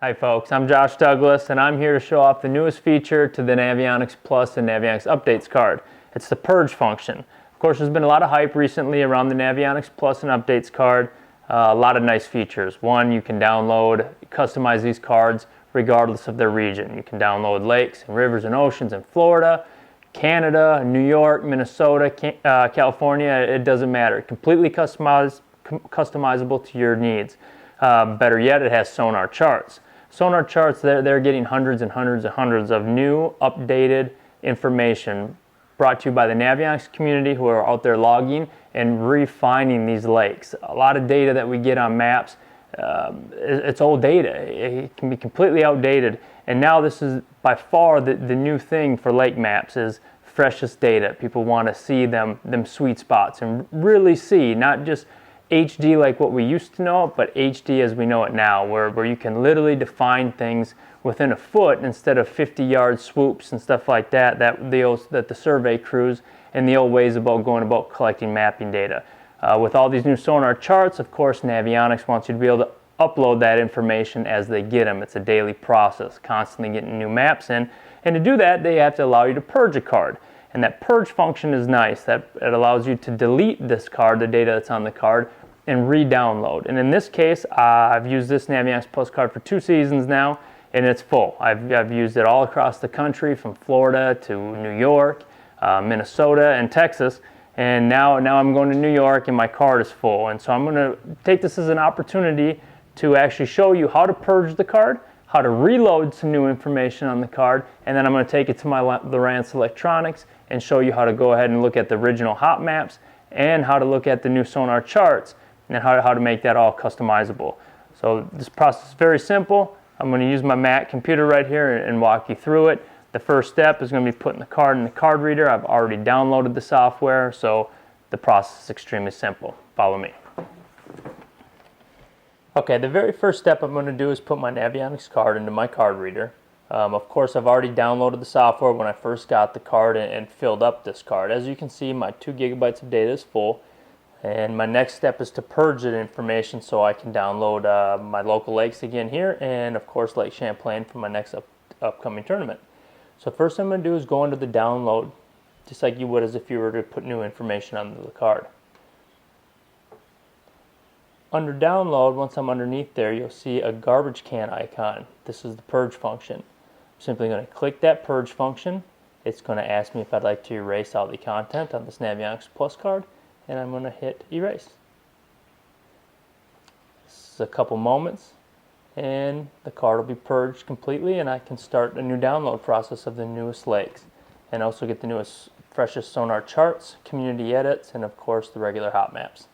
Hi folks, I'm Josh Douglas and I'm here to show off the newest feature to the Navionics Plus and Navionics Updates card. It's the purge function. Of course, there's been a lot of hype recently around the Navionics Plus and Updates card. A lot of nice features. One, you can download, customize these cards regardless of their region. You can download lakes and rivers and oceans in Florida, Canada, New York, Minnesota, California. It doesn't matter. Completely customizable to your needs. Better yet, it has SonarCharts. SonarCharts, they're getting hundreds and hundreds and hundreds of new, updated information brought to you by the Navionics community who are out there logging and refining these lakes. A lot of data that we get on maps, it's old data. It can be completely outdated. And now this is by far the new thing for lake maps is freshest data. People want to see them sweet spots and really see, not just HD like what we used to know, but HD as we know it now, where you can literally define things within a foot instead of 50-yard swoops and stuff like that that the survey crews and the old ways about going about collecting mapping data. With all these new sonar charts, of course, Navionics wants you to be able to upload that information as they get them. It's a daily process, constantly getting new maps in. And to do that, they have to allow you to purge a card. And that purge function is nice. It allows you to delete this card, the data that's on the card, and re-download. And in this case, I've used this Navionics Plus card for 2 seasons now, and it's full. I've used it all across the country, from Florida to New York, Minnesota, and Texas. And now I'm going to New York, and my card is full. And so I'm going to take this as an opportunity to actually show you how to purge the card, how to reload some new information on the card, and then I'm going to take it to my Lowrance Electronics and show you how to go ahead and look at the original hot maps and how to look at the new sonar charts and how to make that all customizable. So this process is very simple. I'm going to use my Mac computer right here and walk you through it. The first step is going to be putting the card in the card reader. I've already downloaded the software, so the process is extremely simple. Follow me. Okay, the very first step I'm going to do is put my Navionics card into my card reader. Of course, I've already downloaded the software when I first got the card and filled up this card. As you can see, my 2 gigabytes of data is full. And my next step is to purge that information so I can download my local lakes again here, and of course Lake Champlain for my next upcoming tournament. So first thing I'm going to do is go into the download, just like you would as if you were to put new information on the card. Under download, once I'm underneath there, you'll see a garbage can icon. This is the purge function. I'm simply going to click that purge function. It's going to ask me if I'd like to erase all the content on this Navionics Plus card, and I'm going to hit erase. This is a couple moments and the card will be purged completely, and I can start a new download process of the newest lakes and also get the newest, freshest sonar charts, community edits, and of course the regular hot maps.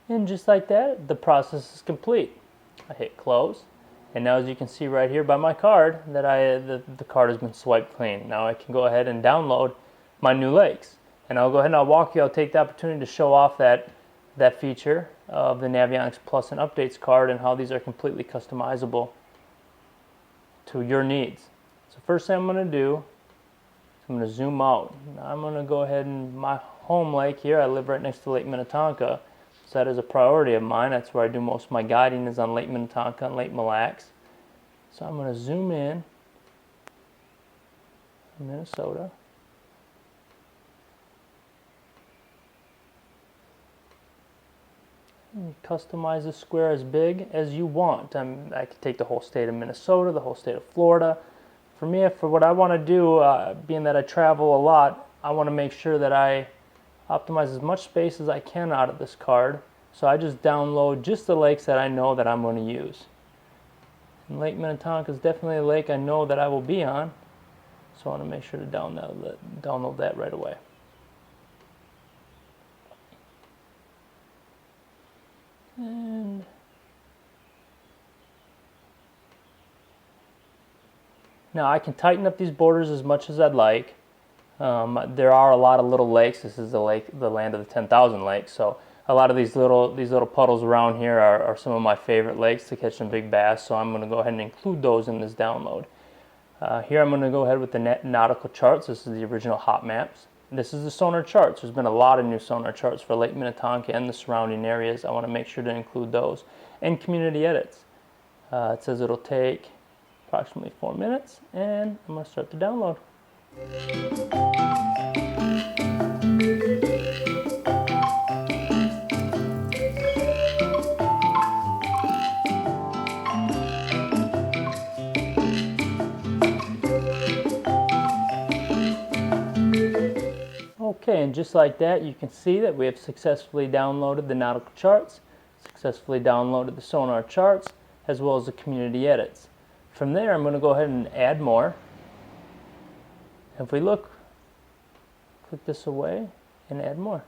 And just like that, the process is complete. I hit close, and now as you can see right here by my card that the card has been swiped clean. Now I can go ahead and download my new lakes, and I'll go ahead and I'll take the opportunity to show off that feature of the Navionics Plus and Updates card and how these are completely customizable to your needs. So first thing I'm going to do is I'm going to zoom out. Now I'm going to go ahead and my home lake here, I live right next to Lake Minnetonka. So that is a priority of mine. That's where I do most of my guiding, is on Lake Minnetonka and Lake Mille Lacs. So I'm going to zoom in Minnesota. And customize the square as big as you want. I could take the whole state of Minnesota, the whole state of Florida. For me, for what I want to do, being that I travel a lot, I want to make sure that I optimize as much space as I can out of this card. So I just download just the lakes that I know that I'm going to use. And Lake Minnetonka is definitely a lake I know that I will be on, so I want to make sure to download that right away. And now I can tighten up these borders as much as I'd like. There are a lot of little lakes. This is the land of the 10,000 lakes, so A lot of these little puddles around here are some of my favorite lakes to catch some big bass, so I'm going to go ahead and include those in this download. Here I'm going to go ahead with the nautical charts. This is the original hot maps. This is the sonar charts. There's been a lot of new sonar charts for Lake Minnetonka and the surrounding areas. I want to make sure to include those. And community edits. It says it'll take approximately 4 minutes, and I'm going to start the download. Okay, and just like that, you can see that we have successfully downloaded the nautical charts, successfully downloaded the sonar charts, as well as the community edits. From there, I'm going to go ahead and add more. If we look, click this away and add more.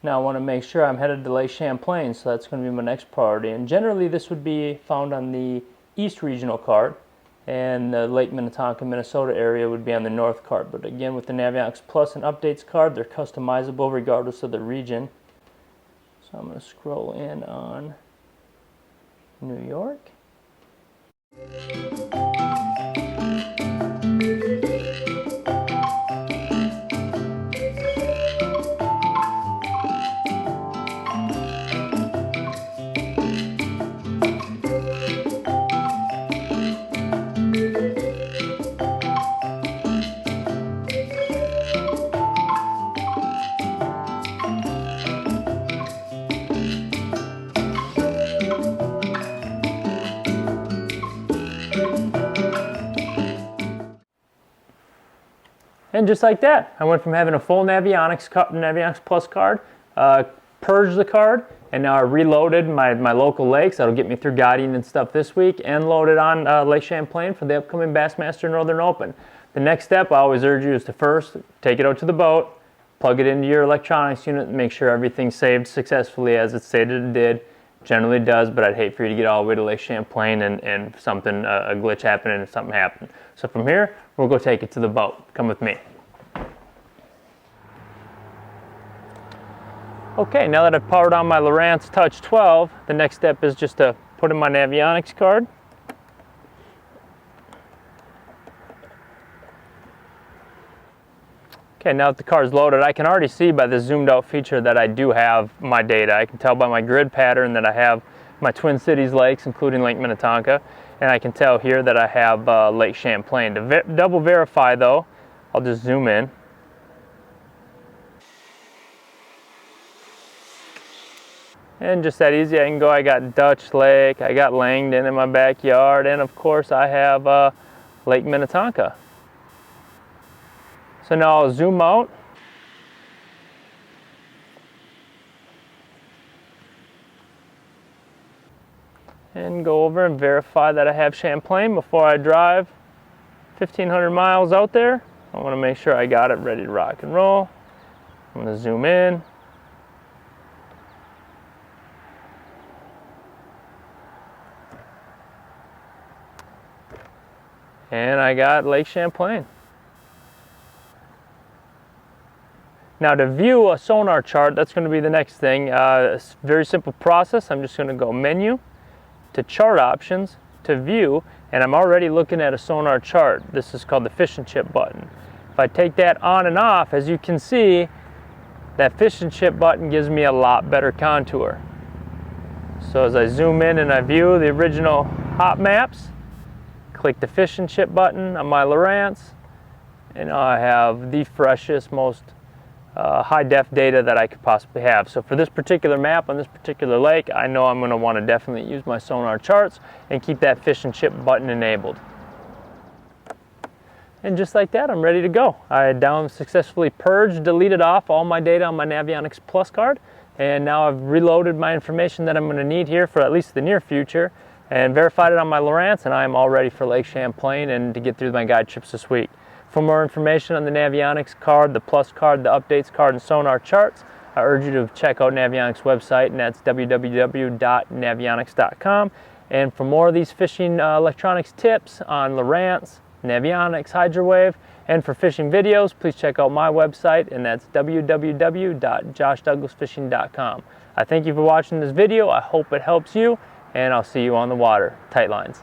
Now I want to make sure I'm headed to Lake Champlain, so that's going to be my next priority. And generally this would be found on the East Regional card, and the Lake Minnetonka, Minnesota area would be on the North card. But again, with the Navionics Plus and Updates card, they're customizable regardless of the region. So I'm going to scroll in on New York. And just like that, I went from having a full Navionics Plus card, purged the card, and now I reloaded my local lakes. That'll get me through guiding and stuff this week, and loaded on Lake Champlain for the upcoming Bassmaster Northern Open. The next step I always urge you is to first take it out to the boat, plug it into your electronics unit, and make sure everything's saved successfully as it stated it did. Generally does, but I'd hate for you to get all the way to Lake Champlain and something, a glitch happened and something happened. So from here, we'll go take it to the boat. Come with me. Okay, now that I've powered on my Lowrance Touch 12, the next step is just to put in my Navionics card. Okay, now that the card's loaded, I can already see by the zoomed out feature that I do have my data. I can tell by my grid pattern that I have my Twin Cities lakes, including Lake Minnetonka, and I can tell here that I have Lake Champlain. To double verify though, I'll just zoom in. And just that easy, I can go, I got Dutch Lake, I got Langdon in my backyard, and of course I have Lake Minnetonka. So now I'll zoom out. And go over and verify that I have Champlain before I drive 1,500 miles out there. I want to make sure I got it ready to rock and roll. I'm going to zoom in. And I got Lake Champlain. Now to view a sonar chart, that's going to be the next thing. It's a very simple process. I'm just going to go menu to chart options to view, and I'm already looking at a sonar chart. This is called the fish and chip button. If I take that on and off, as you can see, that fish and chip button gives me a lot better contour. So as I zoom in and I view the original hot maps, click the fish and chip button on my Lowrance, and now I have the freshest, most high def data that I could possibly have. So for this particular map on this particular lake, I know I'm going to want to definitely use my sonar charts and keep that fish and chip button enabled. And just like that, I'm ready to go. I successfully purged, deleted off all my data on my Navionics Plus card, and now I've reloaded my information that I'm going to need here for at least the near future, and verified it on my Lowrance, and I am all ready for Lake Champlain and to get through my guide trips this week. For more information on the Navionics card, the Plus card, the Updates card, and Sonar charts, I urge you to check out Navionics website, and that's www.navionics.com. And for more of these fishing electronics tips on Lowrance, Navionics, Hydrowave, And for fishing videos, please check out my website, and that's www.joshdouglasfishing.com. I thank you for watching this video. I hope it helps you, and I'll see you on the water. Tight lines.